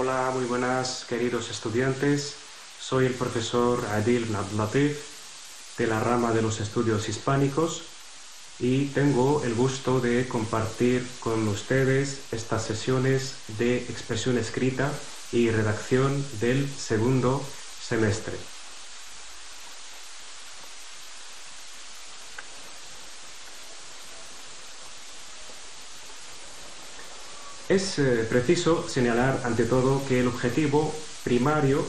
Hola, muy buenas queridos estudiantes. Soy el profesor Adil Abdelatif de la rama de los estudios hispánicos y tengo el gusto de compartir con ustedes estas sesiones de expresión escrita y redacción del segundo semestre. Es preciso señalar ante todo que el objetivo primario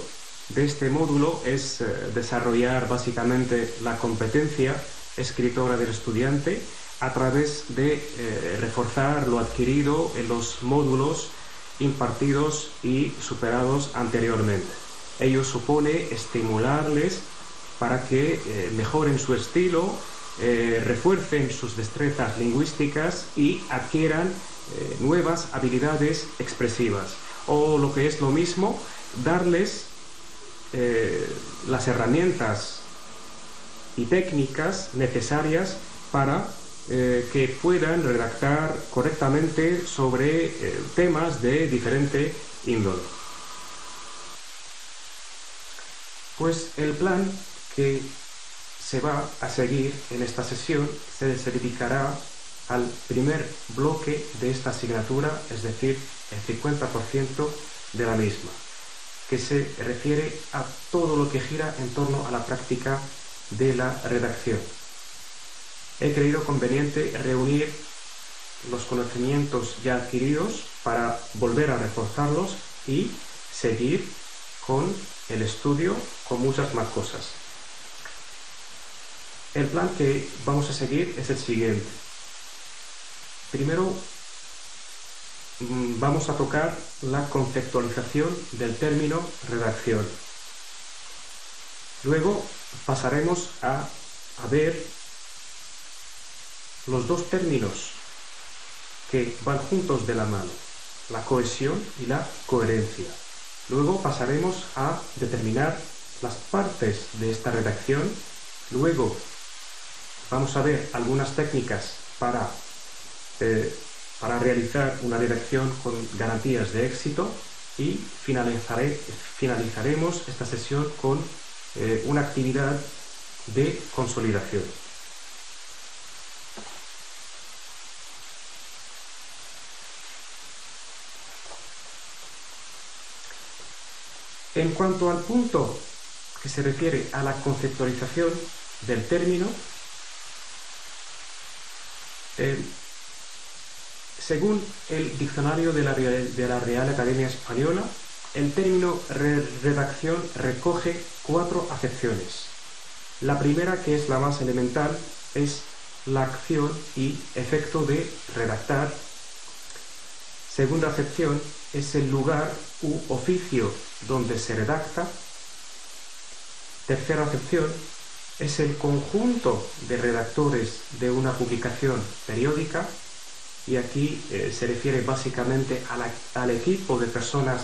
de este módulo es desarrollar básicamente la competencia escritora del estudiante a través de reforzar lo adquirido en los módulos impartidos y superados anteriormente. Ello supone estimularles para que mejoren su estilo, refuercen sus destrezas lingüísticas y adquieran nuevas habilidades expresivas, o lo que es lo mismo, darles las herramientas y técnicas necesarias para que puedan redactar correctamente sobre temas de diferente índole. Pues el plan que se va a seguir en esta sesión se dedicará al primer bloque de esta asignatura, es decir, el 50% de la misma, que se refiere a todo lo que gira en torno a la práctica de la redacción. He creído conveniente reunir los conocimientos ya adquiridos para volver a reforzarlos y seguir con el estudio con muchas más cosas. El plan que vamos a seguir es el siguiente. Primero vamos a tocar la conceptualización del término redacción. Luego pasaremos a ver los dos términos que van juntos de la mano, la cohesión y la coherencia. Luego pasaremos a determinar las partes de esta redacción. Luego vamos a ver algunas técnicas para realizar una redacción con garantías de éxito y finalizaremos esta sesión con una actividad de consolidación. En cuanto al punto que se refiere a la conceptualización del término, según el diccionario de la Real Academia Española, el término redacción recoge 4 acepciones. La primera, que es la más elemental, es la acción y efecto de redactar. Segunda acepción es el lugar u oficio donde se redacta. Tercera acepción es el conjunto de redactores de una publicación periódica. Y aquí se refiere básicamente al equipo de personas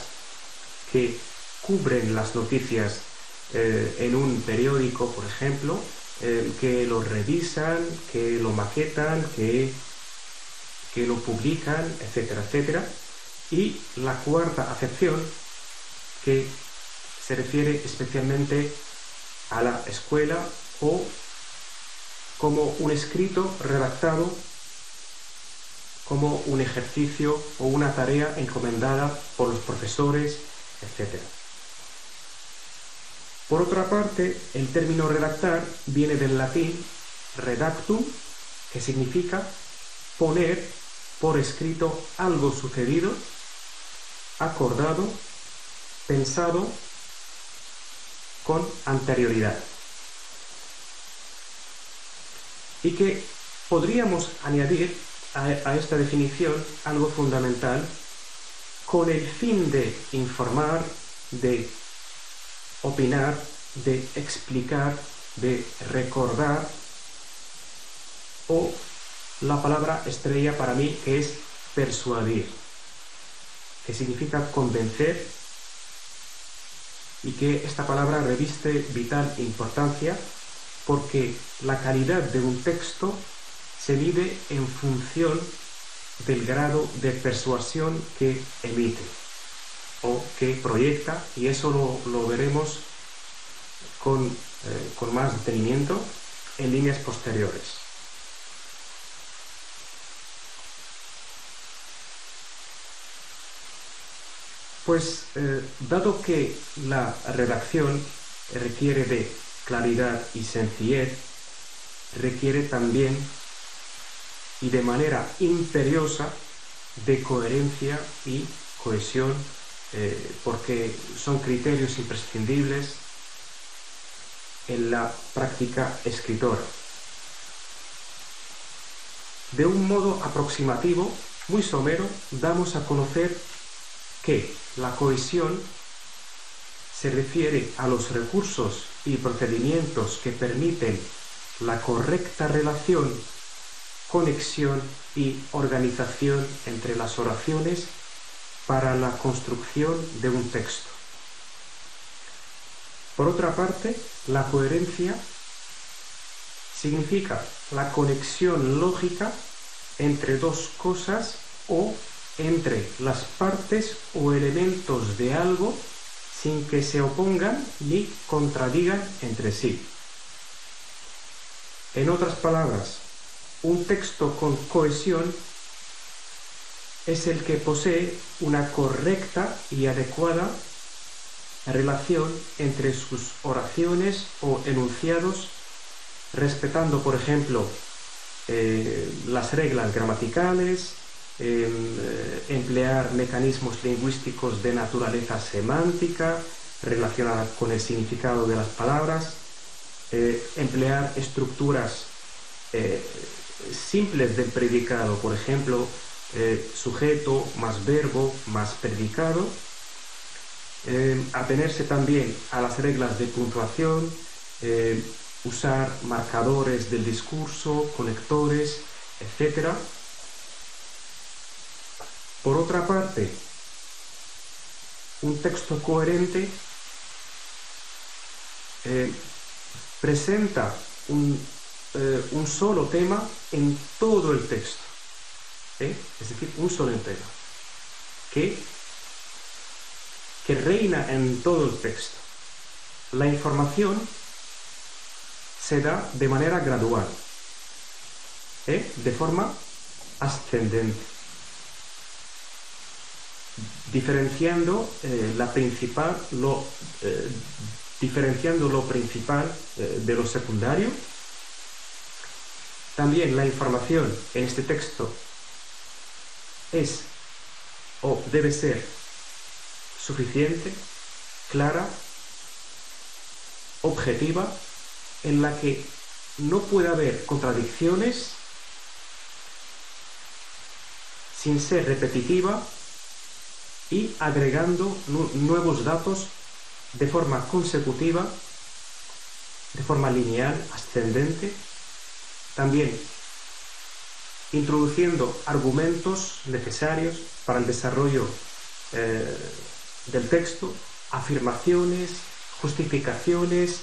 que cubren las noticias en un periódico, por ejemplo, que lo revisan, que lo maquetan, que lo publican, etcétera, etcétera. Y la cuarta acepción, que se refiere especialmente a la escuela o como un escrito redactado como un ejercicio o una tarea encomendada por los profesores, etc. Por otra parte, el término redactar viene del latín redactum, que significa poner por escrito algo sucedido, acordado, pensado con anterioridad. Y que podríamos añadir a esta definición algo fundamental con el fin de informar, de opinar, de explicar, de recordar, o la palabra estrella para mí, que es persuadir, que significa convencer, y que esta palabra reviste vital importancia porque la calidad de un texto se mide en función del grado de persuasión que emite. o que proyecta, y eso lo veremos con más detenimiento en líneas posteriores. Pues, dado que la redacción requiere de claridad y sencillez, requiere también y de manera imperiosa de coherencia y cohesión, porque son criterios imprescindibles en la práctica escritora. De un modo aproximativo, muy somero, damos a conocer que la cohesión se refiere a los recursos y procedimientos que permiten la correcta relación, conexión y organización entre las oraciones para la construcción de un texto. Por otra parte, la coherencia significa la conexión lógica entre dos cosas o entre las partes o elementos de algo sin que se opongan ni contradigan entre sí. En otras palabras, un texto con cohesión es el que posee una correcta y adecuada relación entre sus oraciones o enunciados, respetando, por ejemplo, las reglas gramaticales, emplear mecanismos lingüísticos de naturaleza semántica relacionada con el significado de las palabras, emplear estructuras simples del predicado, por ejemplo, sujeto más verbo más predicado, atenerse también a las reglas de puntuación, usar marcadores del discurso, conectores, etc. Por otra parte, un texto coherente presenta un solo tema en todo el texto, es decir, un solo tema que reina en todo el texto. La información se da de manera gradual, de forma ascendente, diferenciando lo principal de lo secundario. También la información en este texto es o debe ser suficiente, clara, objetiva, en la que no puede haber contradicciones, sin ser repetitiva y agregando nuevos datos de forma consecutiva, de forma lineal, ascendente, también introduciendo argumentos necesarios para el desarrollo del texto, afirmaciones, justificaciones,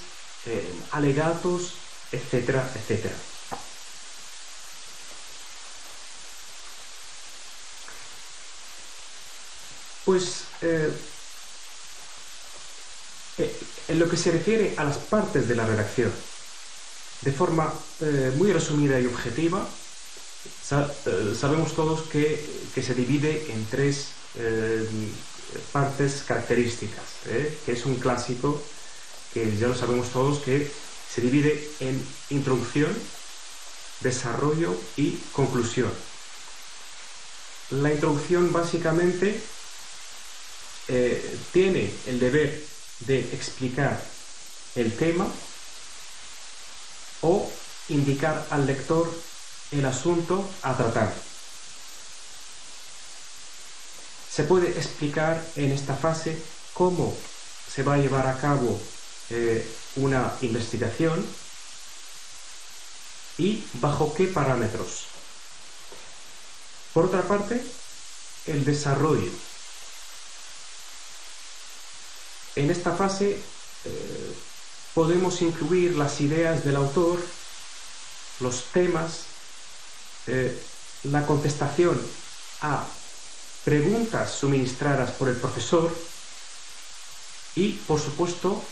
alegatos, etcétera, etcétera. Pues en lo que se refiere a las partes de la redacción, de forma muy resumida y objetiva, sabemos todos que se divide en tres partes características, que es un clásico que ya lo sabemos todos, que se divide en introducción, desarrollo y conclusión. La introducción básicamente tiene el deber de explicar el tema o indicar al lector el asunto a tratar. Se puede explicar en esta fase cómo se va a llevar a cabo una investigación y bajo qué parámetros. Por otra parte, el desarrollo. En esta fase podemos incluir las ideas del autor, los temas, la contestación a preguntas suministradas por el profesor, y, por supuesto,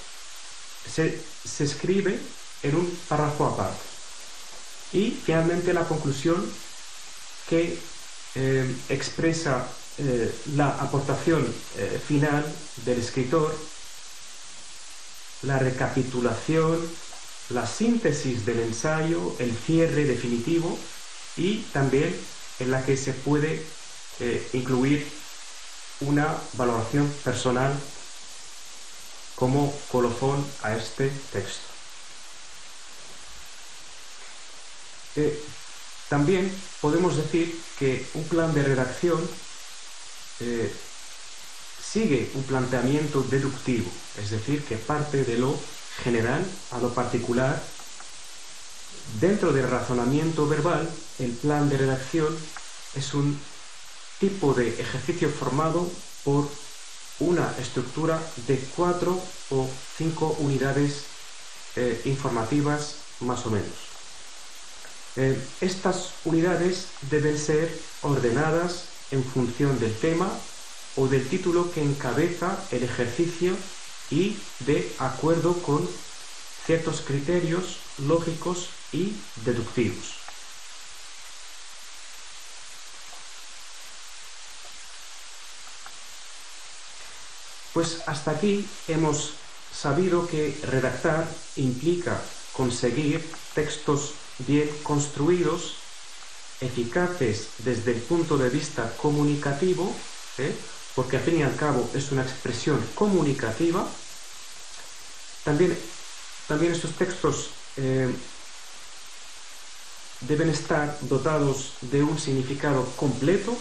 se escribe en un párrafo aparte. Y finalmente la conclusión que expresa la aportación final del escritor, la recapitulación, la síntesis del ensayo, el cierre definitivo y también en la que se puede incluir una valoración personal como colofón a este texto. También podemos decir que un plan de redacción sigue un planteamiento deductivo, es decir, que parte de lo general a lo particular. Dentro del razonamiento verbal, el plan de redacción es un tipo de ejercicio formado por una estructura de 4 o 5 unidades informativas más o menos. Estas unidades deben ser ordenadas en función del tema o del título que encabeza el ejercicio y de acuerdo con ciertos criterios lógicos y deductivos. Pues hasta aquí hemos sabido que redactar implica conseguir textos bien construidos, eficaces desde el punto de vista comunicativo, porque al fin y al cabo es una expresión comunicativa. También estos textos deben estar dotados de un significado completo,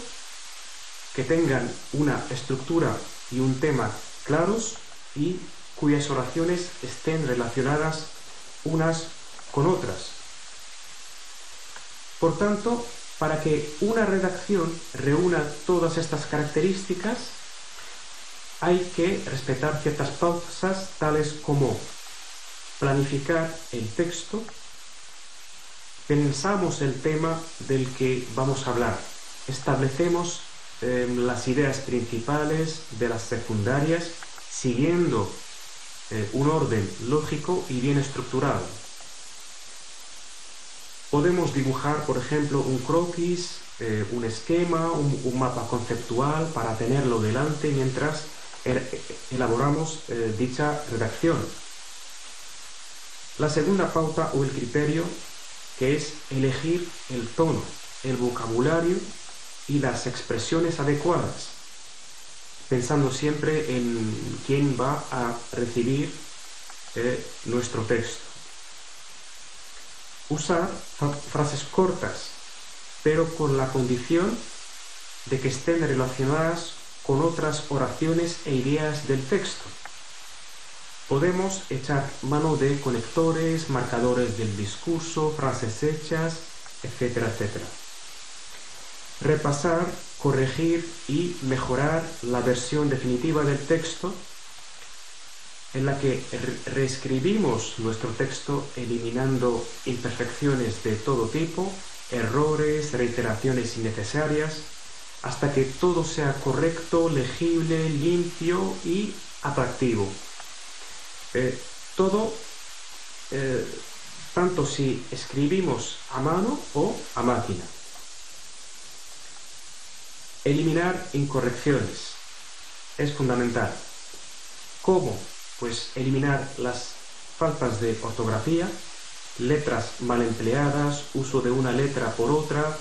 que tengan una estructura y un tema claros y cuyas oraciones estén relacionadas unas con otras. Por tanto, para que una redacción reúna todas estas características, hay que respetar ciertas pausas, tales como planificar el texto, pensamos el tema del que vamos a hablar, establecemos las ideas principales de las secundarias, siguiendo un orden lógico y bien estructurado. Podemos dibujar, por ejemplo, un croquis, un esquema, un mapa conceptual para tenerlo delante mientras elaboramos dicha redacción. La segunda pauta o el criterio, que es elegir el tono, el vocabulario y las expresiones adecuadas, pensando siempre en quién va a recibir nuestro texto. Usar frases cortas, pero con la condición de que estén relacionadas con otras oraciones e ideas del texto. Podemos echar mano de conectores, marcadores del discurso, frases hechas, etcétera, etcétera. Repasar, corregir y mejorar la versión definitiva del texto, en la que reescribimos nuestro texto eliminando imperfecciones de todo tipo, errores, reiteraciones innecesarias, hasta que todo sea correcto, legible, limpio y atractivo. Tanto si escribimos a mano o a máquina. Eliminar incorrecciones es fundamental. ¿Cómo? Pues eliminar las faltas de ortografía, letras mal empleadas, uso de una letra por otra,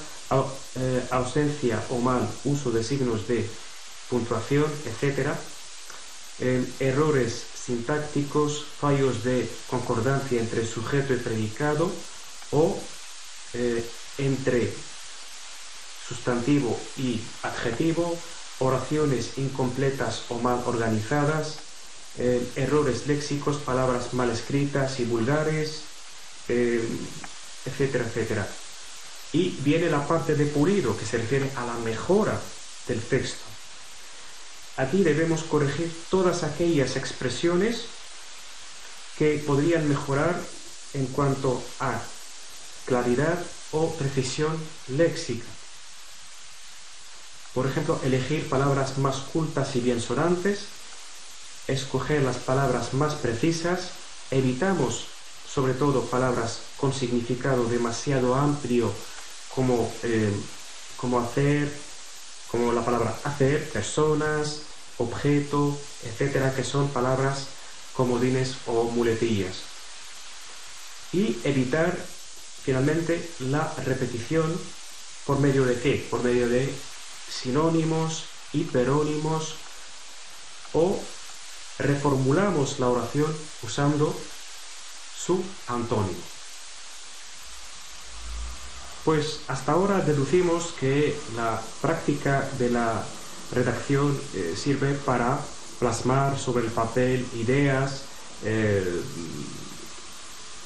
ausencia o mal uso de signos de puntuación, etc. Errores sintácticos, fallos de concordancia entre sujeto y predicado o entre sustantivo y adjetivo, oraciones incompletas o mal organizadas, errores léxicos, palabras mal escritas y vulgares, etcétera, etcétera. Y viene la parte de pulido, que se refiere a la mejora del texto. Aquí debemos corregir todas aquellas expresiones que podrían mejorar en cuanto a claridad o precisión léxica. Por ejemplo, elegir palabras más cultas y bien sonantes, escoger las palabras más precisas, evitamos sobre todo palabras con significado demasiado amplio como la palabra hacer, personas, objeto, etcétera, que son palabras comodines o muletillas. Y evitar finalmente la repetición ¿por medio de qué? Por medio de sinónimos, hiperónimos, o reformulamos la oración usando su antónimo. Pues hasta ahora deducimos que la práctica de la redacción sirve para plasmar sobre el papel ideas,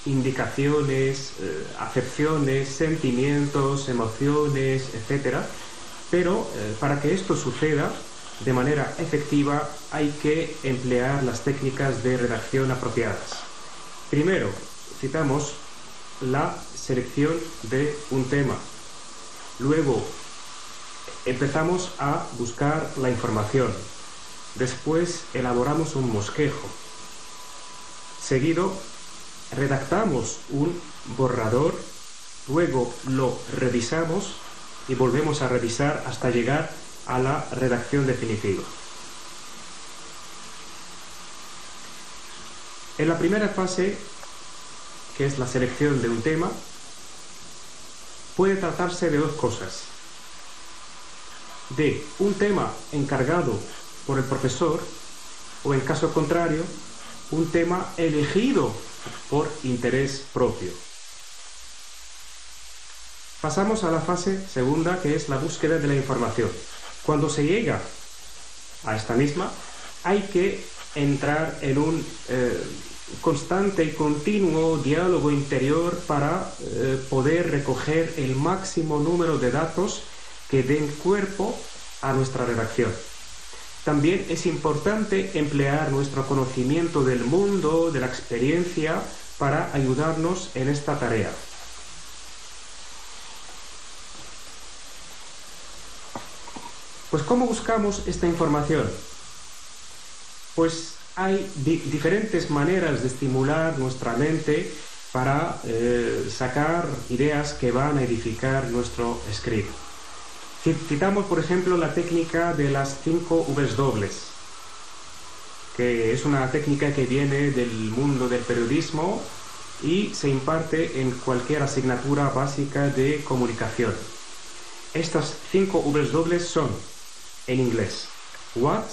indicaciones, acepciones, sentimientos, emociones, etc. Pero para que esto suceda de manera efectiva hay que emplear las técnicas de redacción apropiadas. Primero, citamos la selección de un tema. Luego, empezamos a buscar la información. Después, elaboramos un bosquejo. Seguido, redactamos un borrador. Luego, lo revisamos y volvemos a revisar hasta llegar a la redacción definitiva. En la primera fase, que es la selección de un tema, puede tratarse de dos cosas. De un tema encargado por el profesor o, en caso contrario, un tema elegido por interés propio. Pasamos a la fase segunda, que es la búsqueda de la información. Cuando se llega a esta misma, hay que entrar en un constante y continuo diálogo interior para poder recoger el máximo número de datos que den cuerpo a nuestra redacción. También es importante emplear nuestro conocimiento del mundo, de la experiencia, para ayudarnos en esta tarea. Pues, ¿cómo buscamos esta información? Pues hay diferentes maneras de estimular nuestra mente para sacar ideas que van a edificar nuestro escrito. Citamos, por ejemplo, la técnica de las 5 W, que es una técnica que viene del mundo del periodismo y se imparte en cualquier asignatura básica de comunicación. Estas 5 W son, en inglés, what,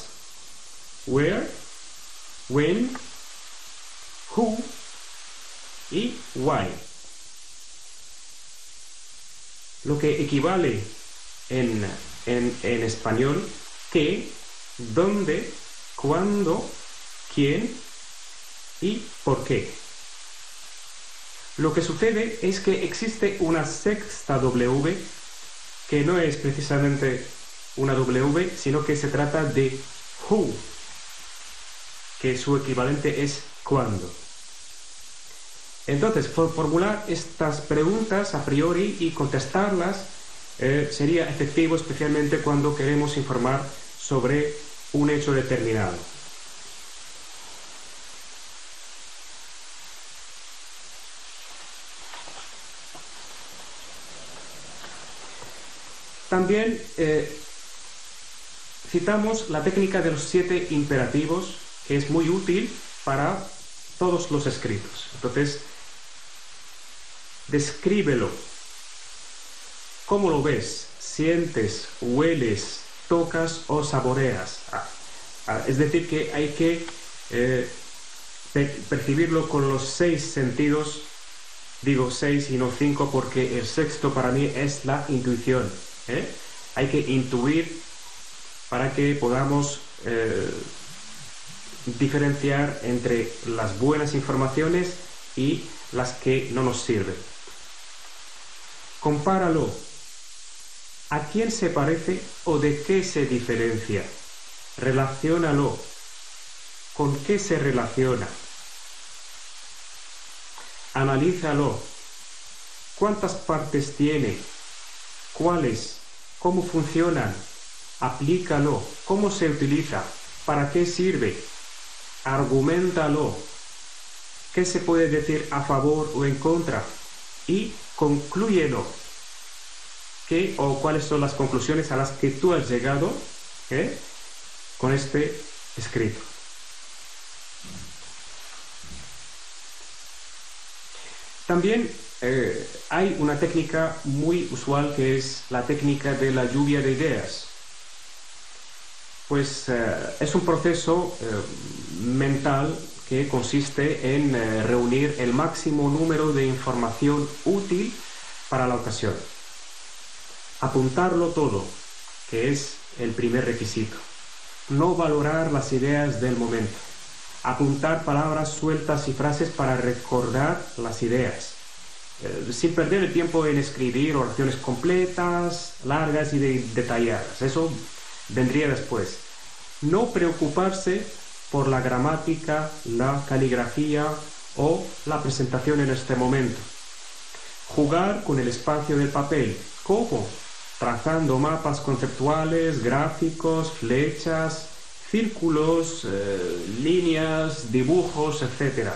where, when, who y why. Lo que equivale en español qué, dónde, cuándo, quién y por qué. Lo que sucede es que existe una sexta W que no es precisamente una W, sino que se trata de who, que su equivalente es cuándo. Entonces, formular estas preguntas a priori y contestarlas sería efectivo, especialmente cuando queremos informar sobre un hecho determinado. También citamos la técnica de los 7 imperativos, que es muy útil para todos los escritos. Entonces, descríbelo. ¿Cómo lo ves? ¿Sientes, hueles, tocas o saboreas? Es decir, que hay que percibirlo con los 6 sentidos. Digo 6 y no 5 porque el sexto para mí es la intuición. Hay que intuir para que podamos diferenciar entre las buenas informaciones y las que no nos sirven. Compáralo. ¿A quién se parece o de qué se diferencia? Relaciónalo. ¿Con qué se relaciona? Analízalo. ¿Cuántas partes tiene? ¿Cuáles? ¿Cómo funcionan? Aplícalo. ¿Cómo se utiliza? ¿Para qué sirve? arguméntalo. ¿Qué se puede decir a favor o en contra? Y conclúyelo. ¿Qué o cuáles son las conclusiones a las que tú has llegado con este escrito? También hay una técnica muy usual que es la técnica de la lluvia de ideas. Pues es un proceso mental que consiste en reunir el máximo número de información útil para la ocasión. Apuntarlo todo, que es el primer requisito. No valorar las ideas del momento. Apuntar palabras sueltas y frases para recordar las ideas. Sin perder el tiempo en escribir oraciones completas, largas y detalladas. Eso vendría después. No preocuparse por la gramática, la caligrafía o la presentación en este momento. Jugar con el espacio del papel. ¿Cómo? Trazando mapas conceptuales, gráficos, flechas, círculos, líneas, dibujos, etc.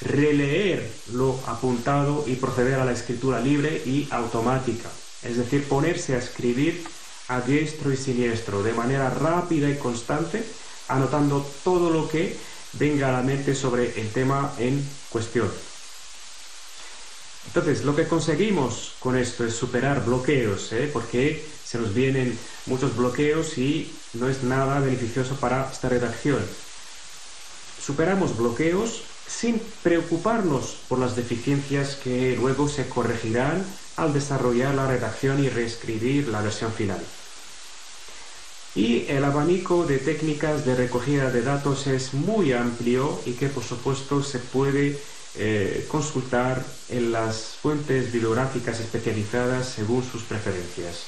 Releer lo apuntado y proceder a la escritura libre y automática. Es decir, ponerse a escribir a diestro y siniestro, de manera rápida y constante, anotando todo lo que venga a la mente sobre el tema en cuestión. Entonces, lo que conseguimos con esto es superar bloqueos, porque se nos vienen muchos bloqueos y no es nada beneficioso para esta redacción. Superamos bloqueos sin preocuparnos por las deficiencias que luego se corregirán al desarrollar la redacción y reescribir la versión final. Y el abanico de técnicas de recogida de datos es muy amplio y que por supuesto se puede consultar en las fuentes bibliográficas especializadas según sus preferencias.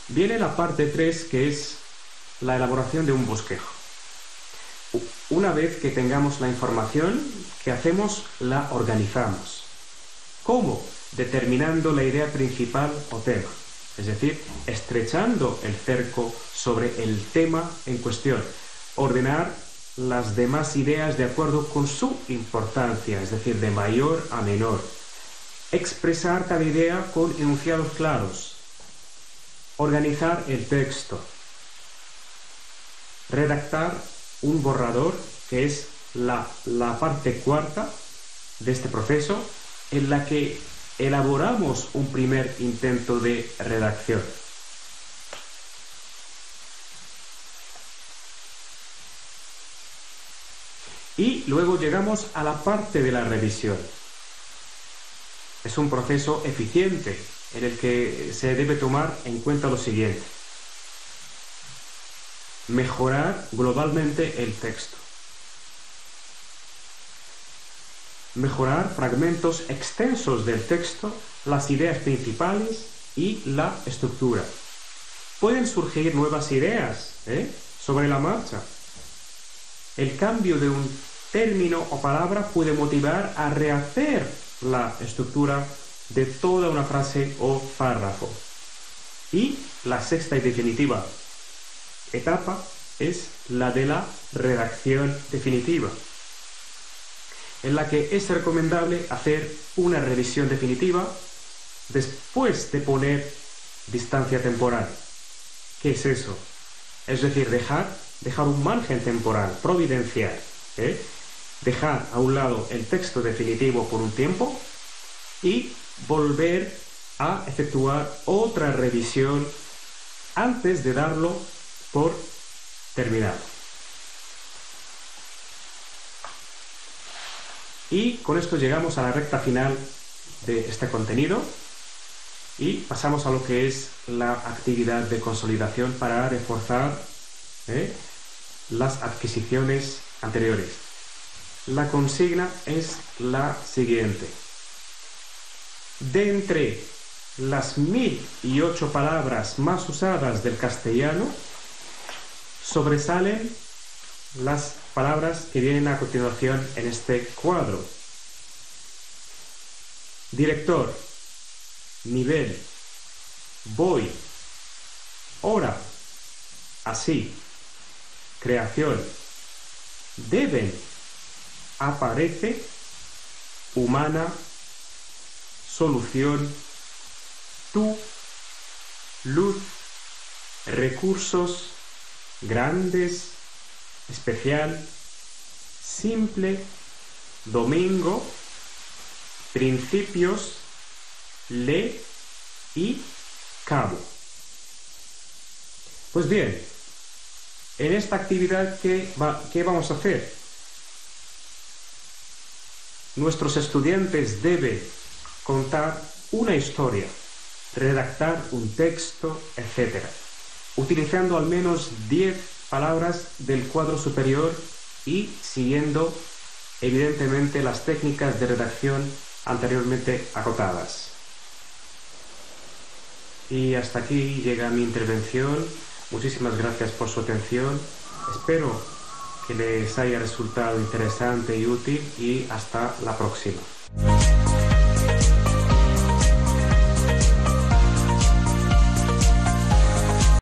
Viene la parte 3, que es la elaboración de un bosquejo. Una vez que tengamos la información, ¿qué hacemos? La organizamos. ¿Cómo? Determinando la idea principal o tema. Es decir, estrechando el cerco sobre el tema en cuestión. Ordenar las demás ideas de acuerdo con su importancia, es decir, de mayor a menor. Expresar cada idea con enunciados claros. Organizar el texto. Redactar un borrador, que es la parte cuarta de este proceso, en la que elaboramos un primer intento de redacción. Y luego llegamos a la parte de la revisión. Es un proceso eficiente en el que se debe tomar en cuenta lo siguiente: mejorar globalmente el texto. Mejorar fragmentos extensos del texto, las ideas principales y la estructura. Pueden surgir nuevas ideas sobre la marcha. El cambio de un término o palabra puede motivar a rehacer la estructura de toda una frase o párrafo. Y la sexta y definitiva etapa es la de la redacción definitiva, en la que es recomendable hacer una revisión definitiva después de poner distancia temporal. ¿Qué es eso? Es decir, dejar un margen temporal, providencial, dejar a un lado el texto definitivo por un tiempo y volver a efectuar otra revisión antes de darlo por terminado. Y con esto llegamos a la recta final de este contenido y pasamos a lo que es la actividad de consolidación para reforzar las adquisiciones anteriores. La consigna es la siguiente: de entre las 1008 palabras más usadas del castellano, sobresalen las palabras que vienen a continuación en este cuadro. Director, nivel, voy, hora, así, creación, deben, aparece, humana, solución, tú, luz, recursos, grandes, especial, simple, domingo, principios, le y cabo. Pues bien, en esta actividad, ¿qué vamos a hacer? Nuestros estudiantes deben contar una historia, redactar un texto, etc., utilizando al menos 10 palabras del cuadro superior y siguiendo, evidentemente, las técnicas de redacción anteriormente acotadas. Y hasta aquí llega mi intervención. Muchísimas gracias por su atención. Espero que les haya resultado interesante y útil y hasta la próxima.